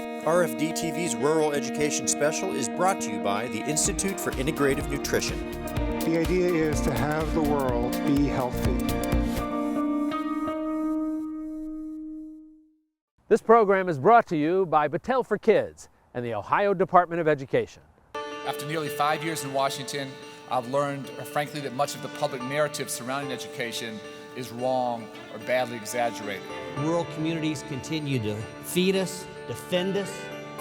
RFDTV's Rural Education Special is brought to you by the Institute for Integrative Nutrition. The idea is to have the world be healthy. This program is brought to you by Battelle for Kids and the Ohio Department of Education. After nearly 5 years in Washington, I've learned, frankly, that much of the public narrative surrounding education is wrong or badly exaggerated. Rural communities continue to feed us, defend us,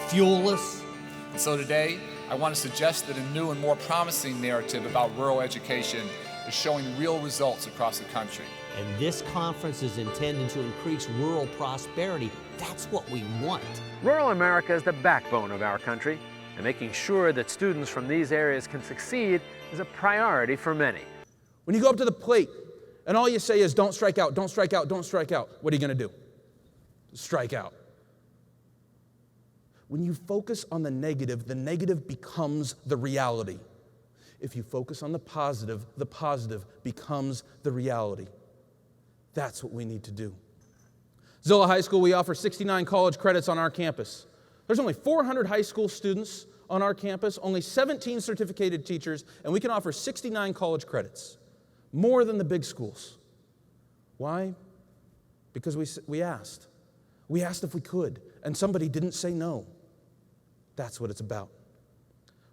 fuel us. And so today, I want to suggest that a new and more promising narrative about rural education is showing real results across the country. And this conference is intended to increase rural prosperity. That's what we want. Rural America is the backbone of our country, and making sure that students from these areas can succeed is a priority for many. When you go up to the plate and all you say is, don't strike out, don't strike out, don't strike out, what are you going to do? Strike out. When you focus on the negative becomes the reality. If you focus on the positive becomes the reality. That's what we need to do. Zillah High School, we offer 69 college credits on our campus. There's only 400 high school students on our campus, only 17 certificated teachers, and we can offer 69 college credits, more than the big schools. Why? Because we asked. We asked if we could, and somebody didn't say no. That's what it's about.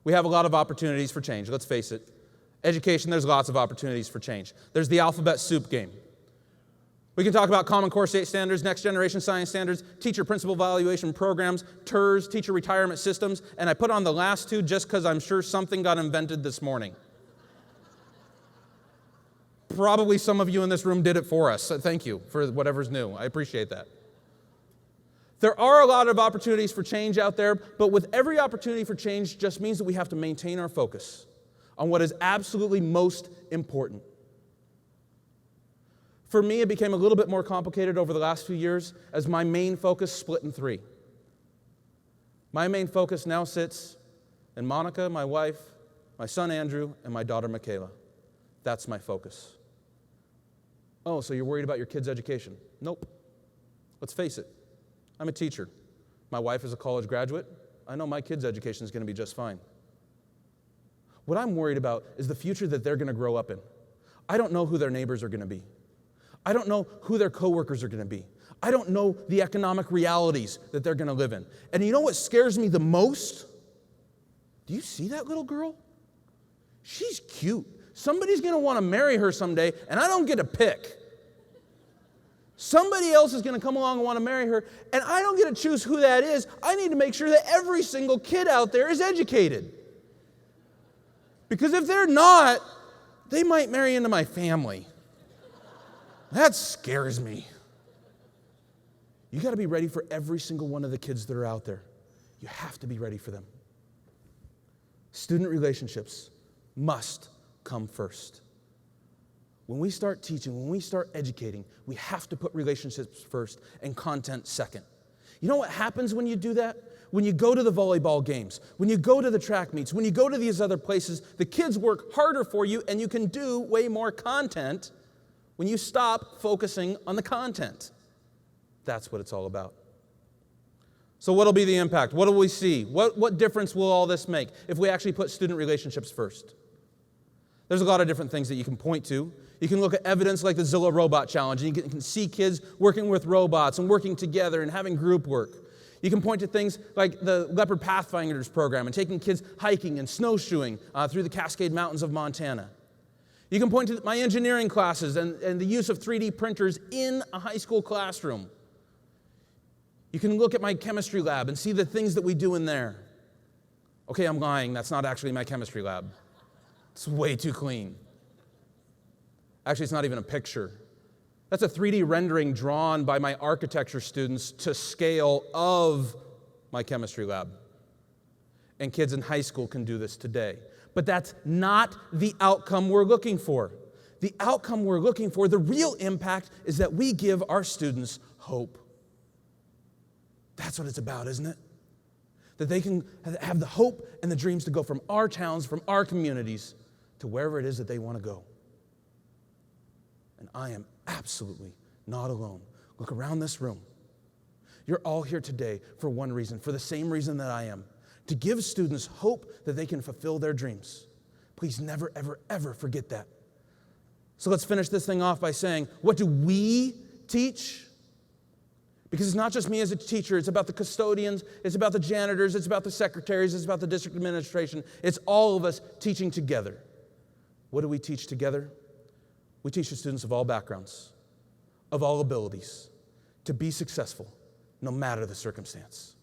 We have a lot of opportunities for change, let's face it. Education, there's lots of opportunities for change. There's the alphabet soup game. We can talk about Common Core State Standards, Next Generation Science Standards, Teacher Principal Evaluation Programs, TERS, Teacher Retirement Systems, and I put on the last two just because I'm sure something got invented this morning. Probably some of you in this room did it for us, so thank you for whatever's new. I appreciate that. There are a lot of opportunities for change out there, but with every opportunity for change just means that we have to maintain our focus on what is absolutely most important. For me, it became a little bit more complicated over the last few years as my main focus split in three. My main focus now sits in Monica, my wife, my son Andrew, and my daughter Michaela. That's my focus. Oh, so you're worried about your kids' education? Nope. Let's face it. I'm a teacher. My wife is a college graduate. I know my kids' education is going to be just fine. What I'm worried about is the future that they're going to grow up in. I don't know who their neighbors are going to be. I don't know who their coworkers are going to be. I don't know the economic realities that they're going to live in. And you know what scares me the most? Do you see that little girl? She's cute. Somebody's going to want to marry her someday, and I don't get to pick. Somebody else is going to come along and want to marry her, and I don't get to choose who that is. I need to make sure that every single kid out there is educated. Because if they're not, they might marry into my family. That scares me. You got to be ready for every single one of the kids that are out there. You have to be ready for them. Student relationships must come first. When we start teaching, when we start educating, we have to put relationships first and content second. You know what happens when you do that? When you go to the volleyball games, when you go to the track meets, when you go to these other places, the kids work harder for you and you can do way more content when you stop focusing on the content. That's what it's all about. So what'll be the impact? What will we see? What difference will all this make if we actually put student relationships first? There's a lot of different things that you can point to. You can look at evidence like the Zillah Robot Challenge, and you can see kids working with robots and working together and having group work. You can point to things like the Leopard Pathfinders program and taking kids hiking and snowshoeing through the Cascade Mountains of Montana. You can point to my engineering classes and the use of 3D printers in a high school classroom. You can look at my chemistry lab and see the things that we do in there. Okay, I'm lying. That's not actually my chemistry lab. It's way too clean. Actually, it's not even a picture. That's a 3D rendering drawn by my architecture students to scale of my chemistry lab. And kids in high school can do this today. But that's not the outcome we're looking for. The outcome we're looking for, the real impact, is that we give our students hope. That's what it's about, isn't it? That they can have the hope and the dreams to go from our towns, from our communities, to wherever it is that they want to go. And I am absolutely not alone. Look around this room. You're all here today for one reason, for the same reason that I am, to give students hope that they can fulfill their dreams. Please never, ever, ever forget that. So let's finish this thing off by saying, what do we teach? Because it's not just me as a teacher, it's about the custodians, it's about the janitors, it's about the secretaries, it's about the district administration. It's all of us teaching together. What do we teach together? We teach the students of all backgrounds, of all abilities, to be successful no matter the circumstance.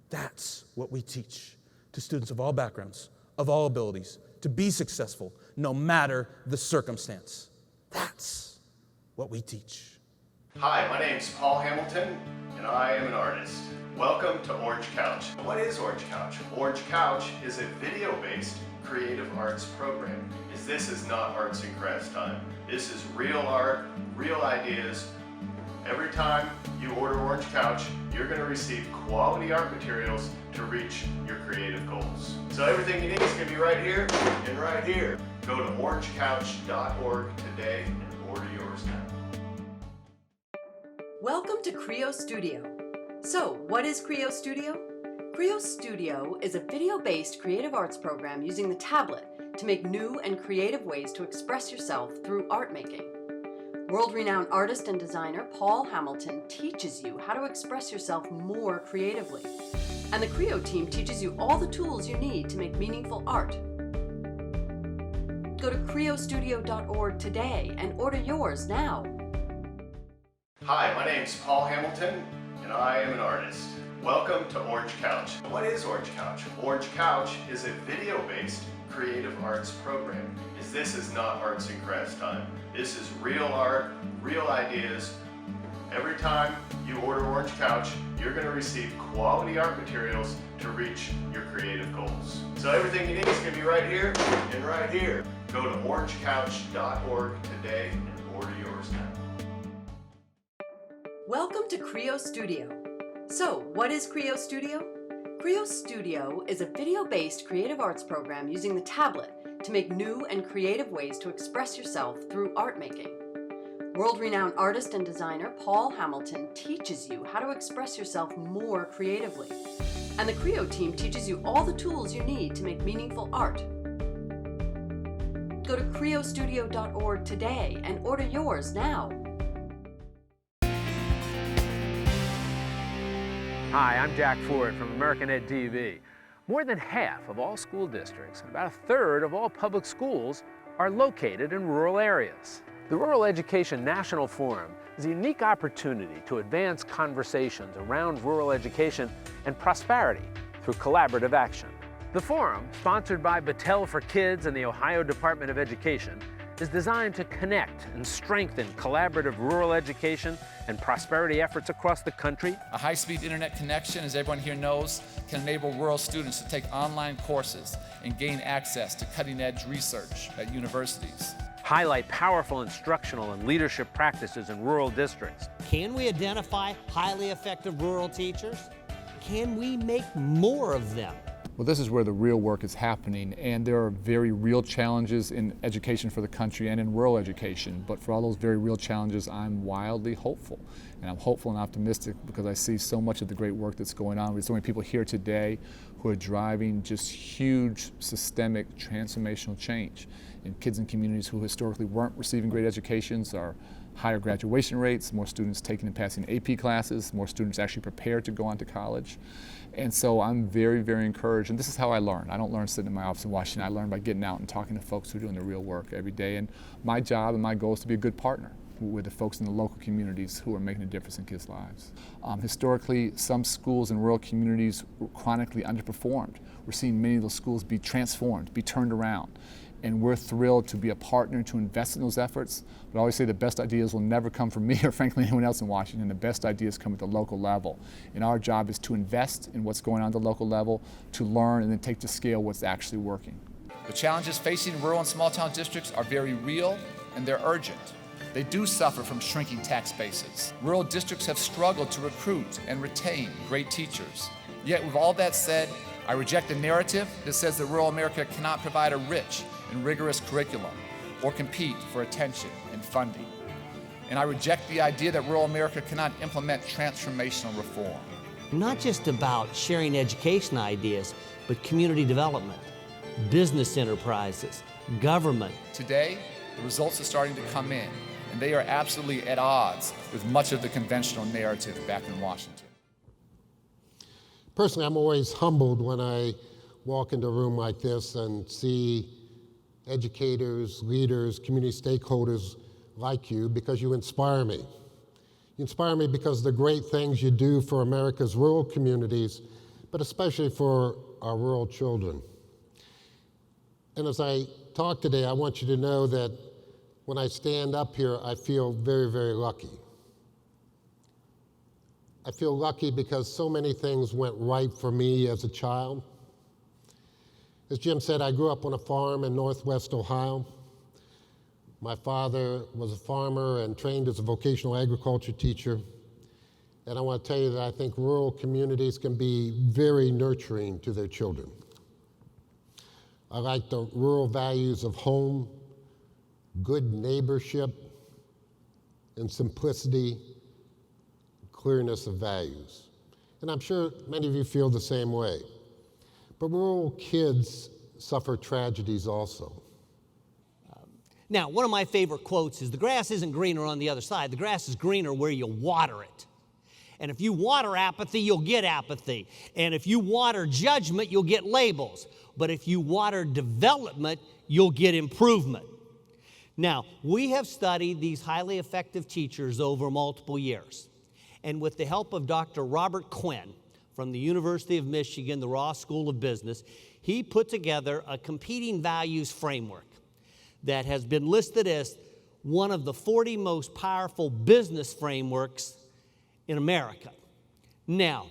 That's what we teach to students of all backgrounds, of all abilities, to be successful no matter the circumstance. That's what we teach. Hi, my name's Paul Hamilton, and I am an artist. Welcome to Orange Couch. What is Orange Couch? Orange Couch is a video-based creative arts program. This is not arts and crafts time. This is real art, real ideas. Every time you order Orange Couch, you're going to receive quality art materials to reach your creative goals. So everything you need is going to be right here and right here. Go to orangecouch.org today and order yours now. Welcome to Creo Studio. So, what is Creo Studio? Creo Studio is a video-based creative arts program using the tablet to make new and creative ways to express yourself through art making. World-renowned artist and designer Paul Hamilton teaches you how to express yourself more creatively. And the Creo team teaches you all the tools you need to make meaningful art. Go to creostudio.org today and order yours now. Hi, my name's Paul Hamilton, and I am an artist. Welcome to Orange Couch. What is Orange Couch? Orange Couch is a video-based creative arts program. This is not arts and crafts time. This is real art, real ideas. Every time you order Orange Couch, you're going to receive quality art materials to reach your creative goals. So everything you need is going to be right here and right here. Go to orangecouch.org today and order yours now. Welcome to Creo Studio. So, what is Creo Studio? Creo Studio is a video-based creative arts program using the tablet to make new and creative ways to express yourself through art making. World-renowned artist and designer Paul Hamilton teaches you how to express yourself more creatively. And the Creo team teaches you all the tools you need to make meaningful art. Go to creostudio.org today and order yours now. Hi, I'm Jack Ford from American Ed TV. More than half of all school districts and about a third of all public schools are located in rural areas. The Rural Education National Forum is a unique opportunity to advance conversations around rural education and prosperity through collaborative action. The forum, sponsored by Battelle for Kids and the Ohio Department of Education, is designed to connect and strengthen collaborative rural education and prosperity efforts across the country. A high-speed internet connection, as everyone here knows, can enable rural students to take online courses and gain access to cutting-edge research at universities. Highlight powerful instructional and leadership practices in rural districts. Can we identify highly effective rural teachers? Can we make more of them? Well, this is where the real work is happening, and there are very real challenges in education for the country and in rural education. But for all those very real challenges, I'm wildly hopeful. And I'm hopeful and optimistic because I see so much of the great work that's going on. There's so many people here today who are driving just huge systemic transformational change in kids and communities who historically weren't receiving great educations. Are higher graduation rates, more students taking and passing AP classes, more students actually prepared to go on to college. And so I'm very, very encouraged, and this is how I learn. I don't learn sitting in my office in Washington. I learn by getting out and talking to folks who are doing the real work every day. And my job and my goal is to be a good partner with the folks in the local communities who are making a difference in kids' lives. Historically, some schools in rural communities were chronically underperformed. We're seeing many of those schools be transformed, be turned around. And we're thrilled to be a partner to invest in those efforts. But I always say the best ideas will never come from me or frankly anyone else in Washington. The best ideas come at the local level. And our job is to invest in what's going on at the local level, to learn and then take to scale what's actually working. The challenges facing rural and small town districts are very real and they're urgent. They do suffer from shrinking tax bases. Rural districts have struggled to recruit and retain great teachers. Yet with all that said, I reject the narrative that says that rural America cannot provide a rich and rigorous curriculum or compete for attention and funding. And I reject the idea that rural America cannot implement transformational reform. Not just about sharing education ideas, but community development, business enterprises, government. Today, the results are starting to come in, and they are absolutely at odds with much of the conventional narrative back in Washington. Personally, I'm always humbled when I walk into a room like this and see educators, leaders, community stakeholders like you, because you inspire me. You inspire me because of the great things you do for America's rural communities, but especially for our rural children. And as I talk today, I want you to know that when I stand up here, I feel very, very lucky. I feel lucky because so many things went right for me as a child. As Jim said, I grew up on a farm in Northwest Ohio. My father was a farmer and trained as a vocational agriculture teacher. And I want to tell you that I think rural communities can be very nurturing to their children. I like the rural values of home, good neighborship, and simplicity, clearness of values. And I'm sure many of you feel the same way. But rural kids suffer tragedies also. Now, one of my favorite quotes is, the grass isn't greener on the other side. The grass is greener where you water it. And if you water apathy, you'll get apathy. And if you water judgment, you'll get labels. But if you water development, you'll get improvement. Now, we have studied these highly effective teachers over multiple years. And with the help of Dr. Robert Quinn from the University of Michigan, the Ross School of Business, he put together a competing values framework that has been listed as one of the 40 most powerful business frameworks in America. Now,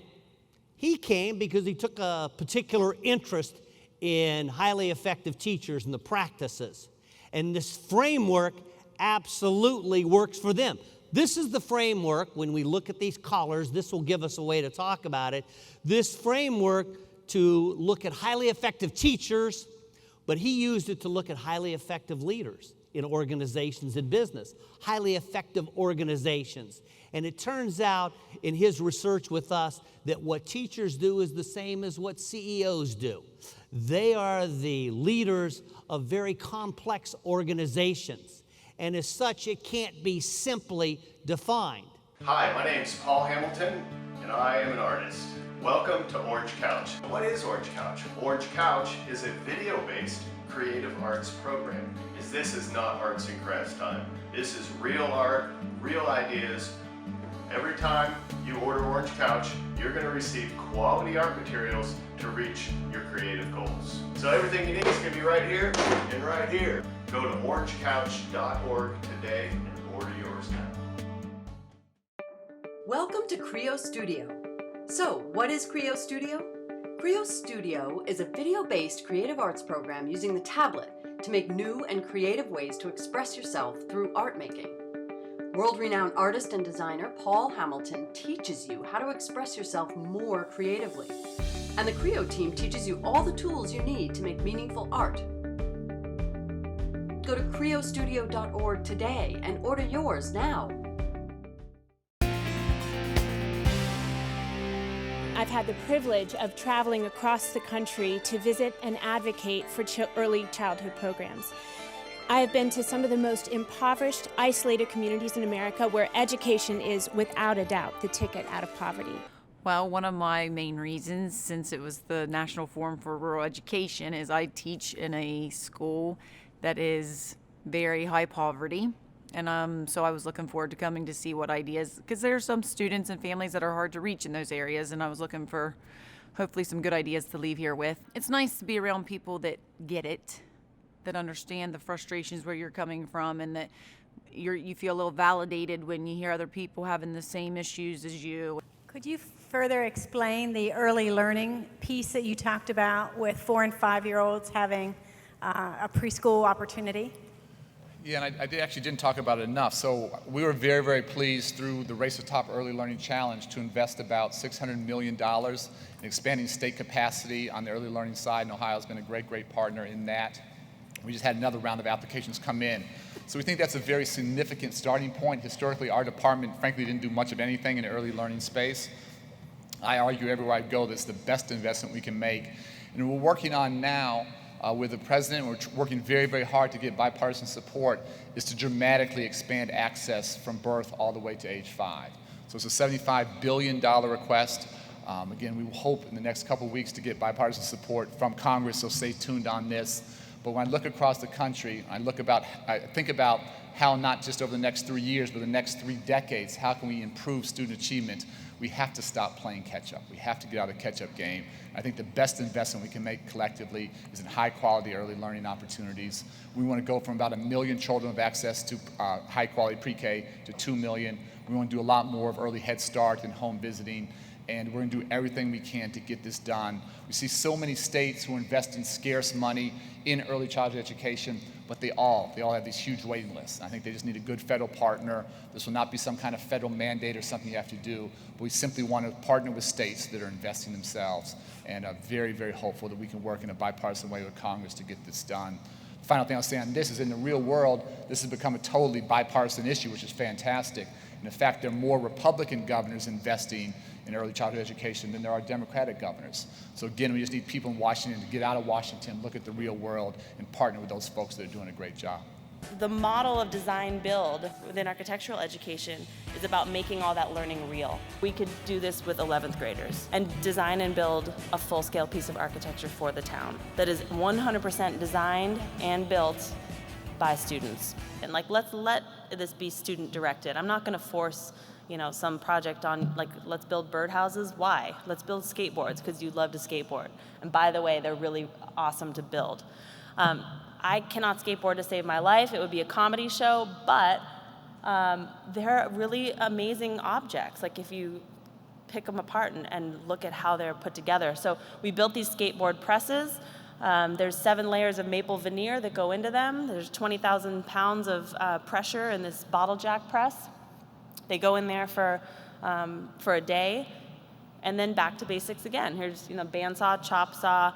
he came because he took a particular interest in highly effective teachers and the practices. And this framework absolutely works for them. This is the framework, when we look at these colors, this will give us a way to talk about it. This framework to look at highly effective teachers, but he used it to look at highly effective leaders in organizations and business, highly effective organizations. And it turns out in his research with us that what teachers do is the same as what CEOs do. They are the leaders of very complex organizations. And as such, it can't be simply defined. Hi, my name's Paul Hamilton, and I am an artist. Welcome to Orange Couch. What is Orange Couch? Orange Couch is a video-based creative arts program. This is not arts and crafts time. This is real art, real ideas. Every time you order Orange Couch, you're going to receive quality art materials to reach your creative goals. So everything you need is going to be right here and right here. Go to orangecouch.org today and order yours now. Welcome to Creo Studio. So, what is Creo Studio? Creo Studio is a video-based creative arts program using the tablet to make new and creative ways to express yourself through art making. World-renowned artist and designer Paul Hamilton teaches you how to express yourself more creatively. And the Creo team teaches you all the tools you need to make meaningful art. Go to creostudio.org today and order yours now. I've had the privilege of traveling across the country to visit and advocate for early childhood programs. I have been to some of the most impoverished, isolated communities in America where education is, without a doubt, the ticket out of poverty. Well, one of my main reasons, since it was the National Forum for Rural Education, is I teach in a school that is very high poverty. And so I was looking forward to coming to see what ideas, because there are some students and families that are hard to reach in those areas, and I was looking for hopefully some good ideas to leave here with. It's nice to be around people that get it, that understand the frustrations where you're coming from, and that you feel a little validated when you hear other people having the same issues as you. Could you further explain the early learning piece that you talked about with 4- and 5-year-olds having a preschool opportunity? Yeah, and I actually didn't talk about it enough. So we were very, very pleased through the Race to Top Early Learning Challenge to invest about $600 million in expanding state capacity on the early learning side, and Ohio's been a great, great partner in that. We just had another round of applications come in. So we think that's a very significant starting point. Historically, our department, frankly, didn't do much of anything in the early learning space. I argue everywhere I go that's the best investment we can make. And we're working on now with the president, we're working very, very hard to get bipartisan support, is to dramatically expand access from birth all the way to age 5. So it's a $75 billion request. Again, we hope in the next couple of weeks to get bipartisan support from Congress, so stay tuned on this. But when I look across the country, I think about how not just over the next 3 years, but the next 3 decades, how can we improve student achievement? We have to stop playing catch-up. We have to get out of the catch-up game. I think the best investment we can make collectively is in high-quality early learning opportunities. We want to go from about 1 million children with access to high-quality pre-K to 2 million. We want to do a lot more of early Head Start and home visiting, and we're going to do everything we can to get this done. We see so many states who invest in scarce money in early childhood education, but they all have these huge waiting lists. I think they just need a good federal partner. This will not be some kind of federal mandate or something you have to do, but we simply want to partner with states that are investing themselves, and are very, very hopeful that we can work in a bipartisan way with Congress to get this done. The final thing I'll say on this is in the real world, this has become a totally bipartisan issue, which is fantastic. And in fact, there are more Republican governors investing in early childhood education than there are Democratic governors. So again, we just need people in Washington to get out of Washington, look at the real world, and partner with those folks that are doing a great job. The model of design build within architectural education is about making all that learning real. We could do this with 11th graders and design and build a full-scale piece of architecture for the town that is 100% designed and built by students. And let's let this be student directed. I'm not going to force some project on, let's build birdhouses. Why? Let's build skateboards because you love to skateboard. And by the way, they're really awesome to build. I cannot skateboard to save my life. It would be a comedy show, but they're really amazing objects. If you pick them apart and look at how they're put together. So we built these skateboard presses. There's 7 layers of maple veneer that go into them. There's 20,000 pounds of pressure in this bottle jack press. They go in there for a day, and then back to basics again. Here's bandsaw, chop saw,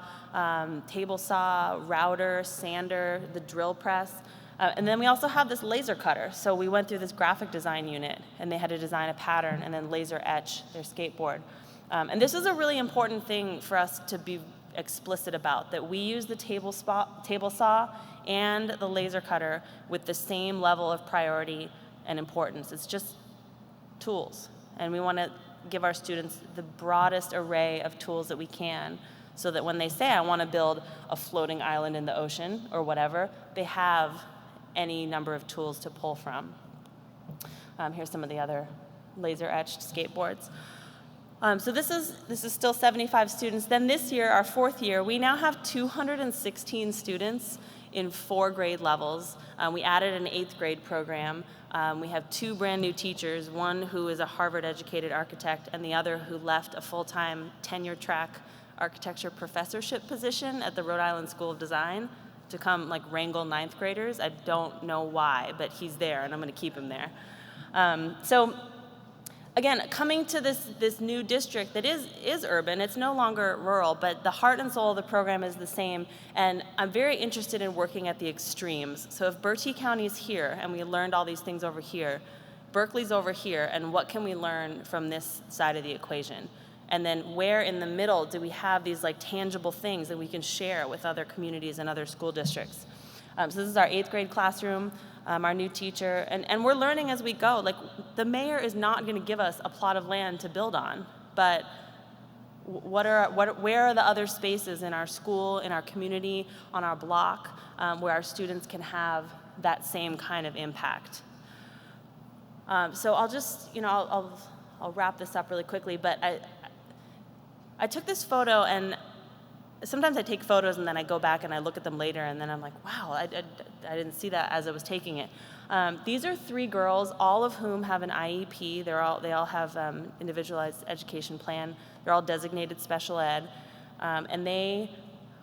table saw, router, sander, the drill press. And then we also have this laser cutter. So we went through this graphic design unit, and they had to design a pattern and then laser etch their skateboard. And this is a really important thing for us to be explicit about, that we use the table saw and the laser cutter with the same level of priority and importance. It's just tools, and we want to give our students the broadest array of tools that we can, so that when they say, I want to build a floating island in the ocean or whatever, they have any number of tools to pull from. Here's some of the other laser etched skateboards. So this is still 75 students. Then this year, our 4th year, we now have 216 students in 4 grade levels. We added an 8th grade program. We have 2 brand new teachers, one who is a Harvard-educated architect and the other who left a full-time tenure-track architecture professorship position at the Rhode Island School of Design to come wrangle 9th graders. I don't know why, but he's there, and I'm going to keep him there. So again, coming to this new district that is urban, it's no longer rural, but the heart and soul of the program is the same, and I'm very interested in working at the extremes. So if Bertie County is here, and we learned all these things over here, Berkeley's over here, and what can we learn from this side of the equation? And then where in the middle do we have these tangible things that we can share with other communities and other school districts? So this is our 8th grade classroom. Our new teacher, and we're learning as we go. The mayor is not going to give us a plot of land to build on, but where are the other spaces in our school, in our community, on our block, where our students can have that same kind of impact? So I'll just, I'll wrap this up really quickly, but I took this photo, and sometimes I take photos and then I go back and I look at them later, and then I'm like, wow, I didn't see that as I was taking it. These are 3 girls, all of whom have an IEP. They all have individualized education plan. They're all designated special ed, and they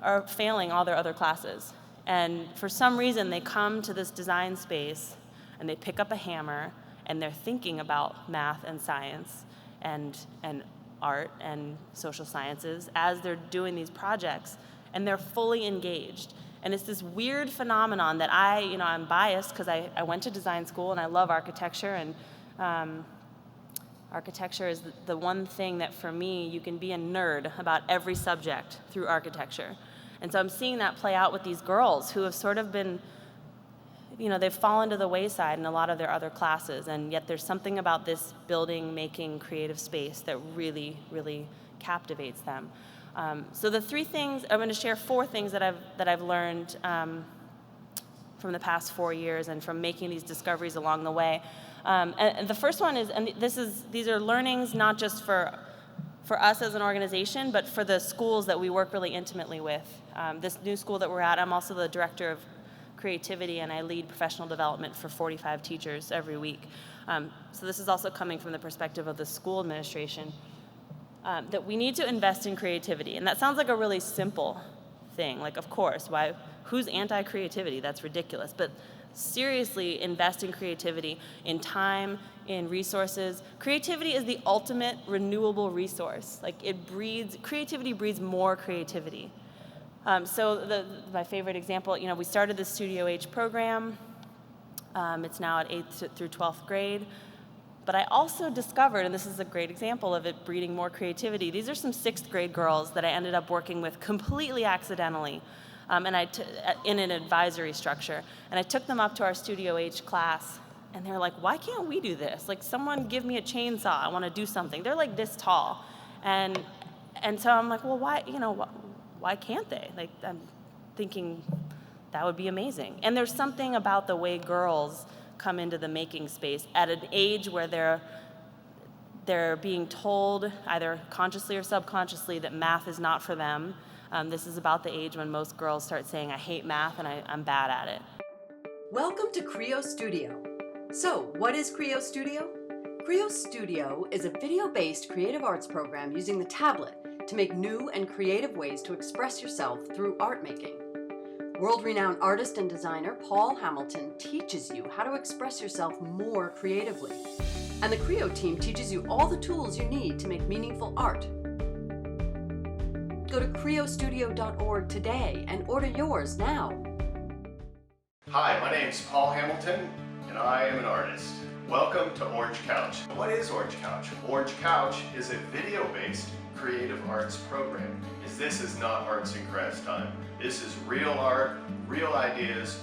are failing all their other classes. And for some reason, they come to this design space and they pick up a hammer and they're thinking about math and science and art and social sciences as they're doing these projects, and they're fully engaged. And it's this weird phenomenon that I'm biased because I went to design school and I love architecture, and architecture is the one thing that for me, you can be a nerd about every subject through architecture. And so I'm seeing that play out with these girls who have sort of been, they've fallen to the wayside in a lot of their other classes, and yet there's something about this building making creative space that really, really captivates them. So the three things, I'm going to share 4 things that I've learned from the past 4 years and from making these discoveries along the way. And the first one is, and these are learnings not just for us as an organization, but for the schools that we work really intimately with. This new school that we're at, I'm also the director of creativity, and I lead professional development for 45 teachers every week. So this is also coming from the perspective of the school administration, that we need to invest in creativity. And that sounds like a really simple thing. Like, of course, who's anti-creativity? That's ridiculous. But seriously, invest in creativity, in time, in resources. Creativity is the ultimate renewable resource. Like, creativity breeds more creativity. So my favorite example, we started the Studio H program. It's now at 8th through 12th grade. But I also discovered, and this is a great example of it breeding more creativity, these are some 6th grade girls that I ended up working with completely accidentally, in an advisory structure. And I took them up to our Studio H class, and they're like, why can't we do this? Like, someone give me a chainsaw, I want to do something. They're like this tall. And so I'm like, well, why can't they? Like, I'm thinking that would be amazing. And there's something about the way girls come into the making space at an age where they're being told, either consciously or subconsciously, that math is not for them. This is about the age when most girls start saying, I hate math and I'm bad at it. Welcome to Creo Studio. So, what is Creo Studio? Creo Studio is a video-based creative arts program using the tablet to make new and creative ways to express yourself through art making. World-renowned artist and designer Paul Hamilton teaches you how to express yourself more creatively. And the Creo team teaches you all the tools you need to make meaningful art. Go to creostudio.org today and order yours now. Hi, my name's Paul Hamilton, and I am an artist. Welcome to Orange Couch. What is Orange Couch? Orange Couch is a video-based creative arts program. This is not arts and crafts time. This is real art, real ideas.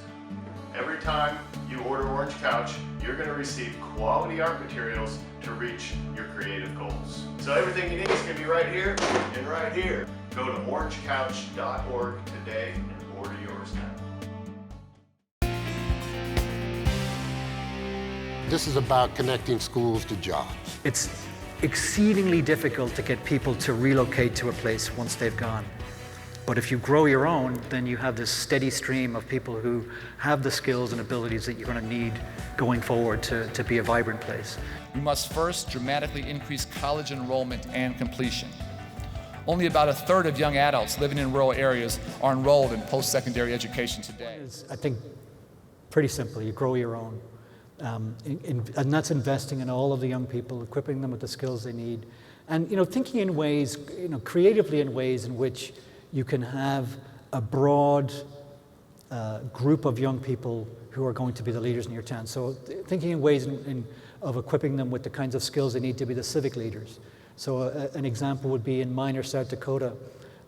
Every time you order Orange Couch, you're going to receive quality art materials to reach your creative goals. So everything you need is going to be right here and right here. Go to orangecouch.org today and order yours now. This is about connecting schools to jobs. It's exceedingly difficult to get people to relocate to a place once they've gone. But if you grow your own, then you have this steady stream of people who have the skills and abilities that you're going to need going forward to be a vibrant place. We must first dramatically increase college enrollment and completion. Only about 1/3 of young adults living in rural areas are enrolled in post-secondary education today. I think pretty simple, you grow your own. And that's investing in all of the young people, equipping them with the skills they need. And thinking in ways, creatively in ways in which you can have a broad group of young people who are going to be the leaders in your town. So thinking in ways of equipping them with the kinds of skills they need to be the civic leaders. So an example would be in Minor, South Dakota.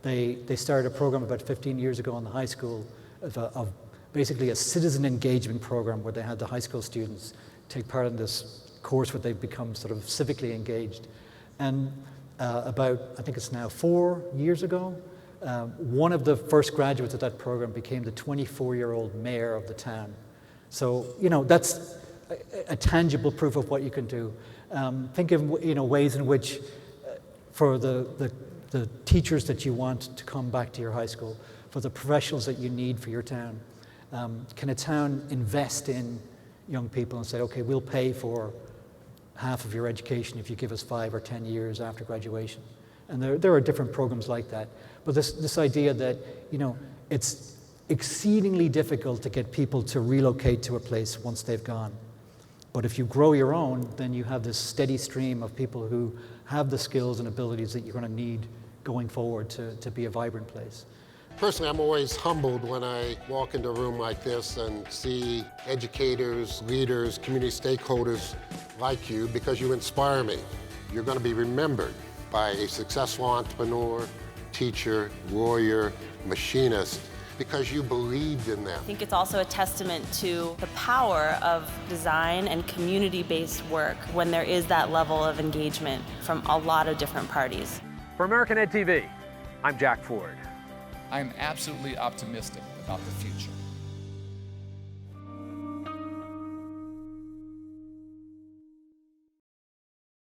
They started a program about 15 years ago in the high school of basically a citizen engagement program where they had the high school students take part in this course where they become sort of civically engaged. And about, I think it's now 4 years ago, one of the first graduates of that program became the 24-year-old mayor of the town. So, that's a tangible proof of what you can do. Think of ways in which for the teachers that you want to come back to your high school, for the professionals that you need for your town, can a town invest in young people and say, okay, we'll pay for half of your education if you give us 5 or 10 years after graduation? And there are different programs like that. But this idea that, it's exceedingly difficult to get people to relocate to a place once they've gone. But if you grow your own, then you have this steady stream of people who have the skills and abilities that you're going to need going forward to be a vibrant place. Personally, I'm always humbled when I walk into a room like this and see educators, leaders, community stakeholders like you, because you inspire me. You're going to be remembered by a successful entrepreneur, teacher, lawyer, machinist, because you believed in them. I think it's also a testament to the power of design and community-based work when there is that level of engagement from a lot of different parties. For American Ed TV, I'm Jack Ford. I am absolutely optimistic about the future.